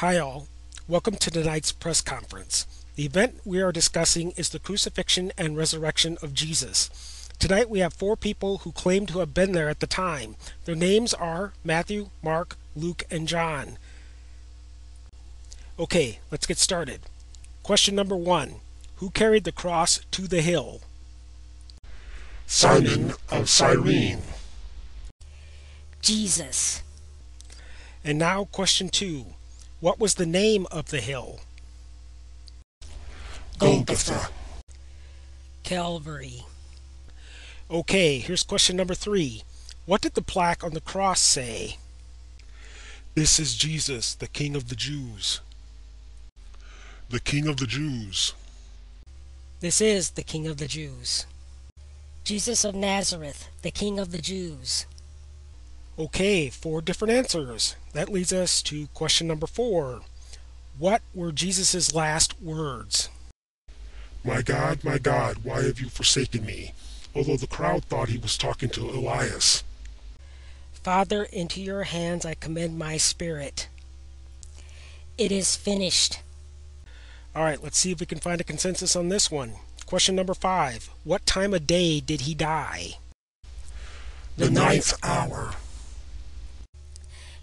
Hi all, welcome to tonight's press conference. The event we are discussing is the crucifixion and resurrection of Jesus. Tonight we have four people who claim to have been there at the time. Their names are Matthew, Mark, Luke, and John. Okay, let's get started. Question number 1. Who carried the cross to the hill? Simon of Cyrene. Jesus. And now question 2. What was the name of the hill? Golgotha. Calvary. Okay, here's question number 3. What did the plaque on the cross say? This is Jesus, the King of the Jews. The King of the Jews. This is the King of the Jews. Jesus of Nazareth, the King of the Jews. Okay, 4 different answers. That leads us to question number 4. What were Jesus' last words? My God, why have you forsaken me? Although the crowd thought he was talking to Elias. Father, into your hands I commend my spirit. It is finished. Alright, let's see if we can find a consensus on this one. Question number 5. What time of day did he die? The 9th hour.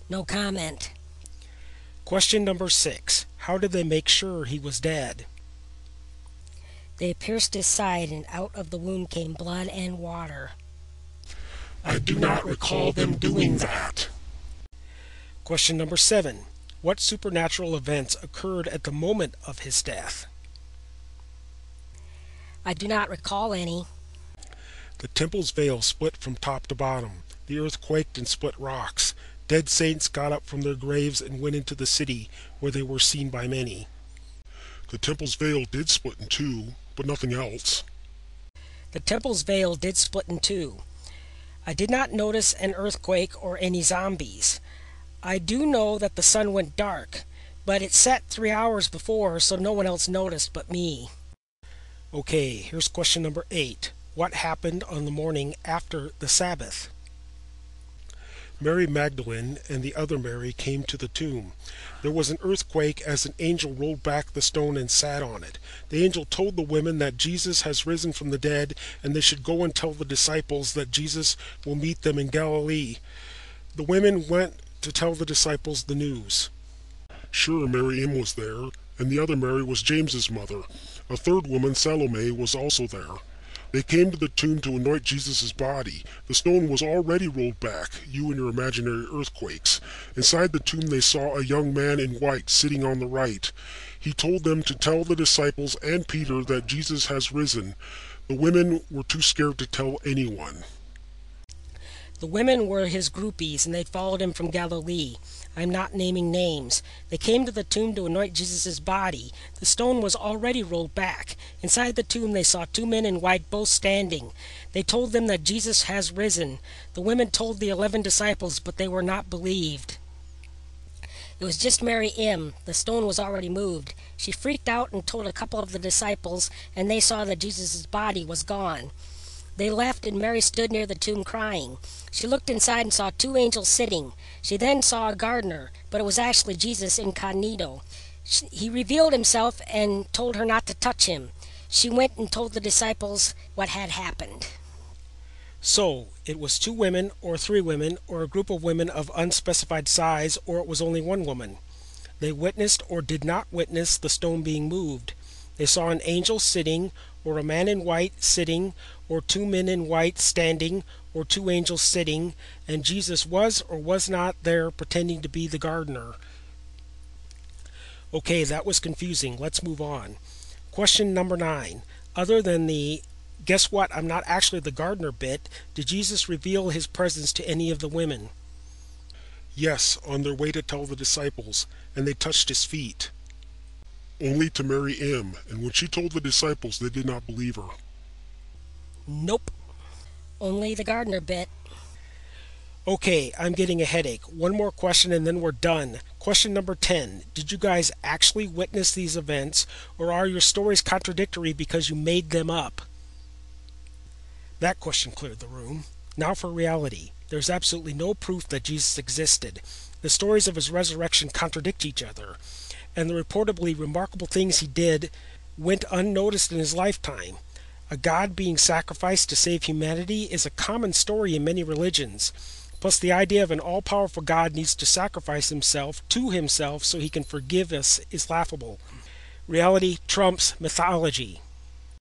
No comment. Question number 6. How did they make sure he was dead? They pierced his side, and out of the wound came blood and water. I do not recall them doing that. Question number 7. What supernatural events occurred at the moment of his death? I do not recall any. The temple's veil split from top to bottom. The earth quaked and split rocks. Dead saints got up from their graves and went into the city, where they were seen by many. The temple's veil did split in two, but nothing else. The temple's veil did split in two. I did not notice an earthquake or any zombies. I do know that the sun went dark, but it set 3 hours before, so no one else noticed but me. Okay, here's question number 8. What happened on the morning after the Sabbath? Mary Magdalene and the other Mary came to the tomb. There was an earthquake as an angel rolled back the stone and sat on it. The angel told the women that Jesus has risen from the dead, and they should go and tell the disciples that Jesus will meet them in Galilee. The women went to tell the disciples the news. Sure, Mary was there, and the other Mary was James's mother. A third woman, Salome, was also there. They came to the tomb to anoint Jesus' body. The stone was already rolled back, you and your imaginary earthquakes. Inside the tomb they saw a young man in white sitting on the right. He told them to tell the disciples and Peter that Jesus has risen. The women were too scared to tell anyone. The women were his groupies, and they followed him from Galilee. I'm not naming names. They came to the tomb to anoint Jesus' body. The stone was already rolled back. Inside the tomb they saw 2 men in white, both standing. They told them that Jesus has risen. The women told the 11 disciples, but they were not believed. It was just Mary M. The stone was already moved. She freaked out and told a couple of the disciples, and they saw that Jesus' body was gone. They left, and Mary stood near the tomb crying. She looked inside and saw 2 angels sitting. She then saw a gardener, but it was actually Jesus incognito. He revealed himself and told her not to touch him. She went and told the disciples what had happened. So, it was 2 women, or 3 women, or a group of women of unspecified size, or it was only 1 woman. They witnessed or did not witness the stone being moved. They saw an angel sitting, or a man in white sitting, or 2 men in white standing, or 2 angels sitting, and Jesus was or was not there pretending to be the gardener. Okay, that was confusing. Let's move on. Question number 9. Other than the "guess what, I'm not actually the gardener" bit, did Jesus reveal his presence to any of the women? Yes, on their way to tell the disciples, and they touched his feet. Only to Mary M., and when she told the disciples, they did not believe her. Nope. Only the gardener bit. Okay, I'm getting a headache. One more question and then we're done. Question number 10. Did you guys actually witness these events, or are your stories contradictory because you made them up? That question cleared the room. Now for reality. There's absolutely no proof that Jesus existed. The stories of his resurrection contradict each other, and the reportedly remarkable things he did went unnoticed in his lifetime. A God being sacrificed to save humanity is a common story in many religions. Plus, the idea of an all powerful God needs to sacrifice himself to himself so he can forgive us is laughable. Reality trumps mythology.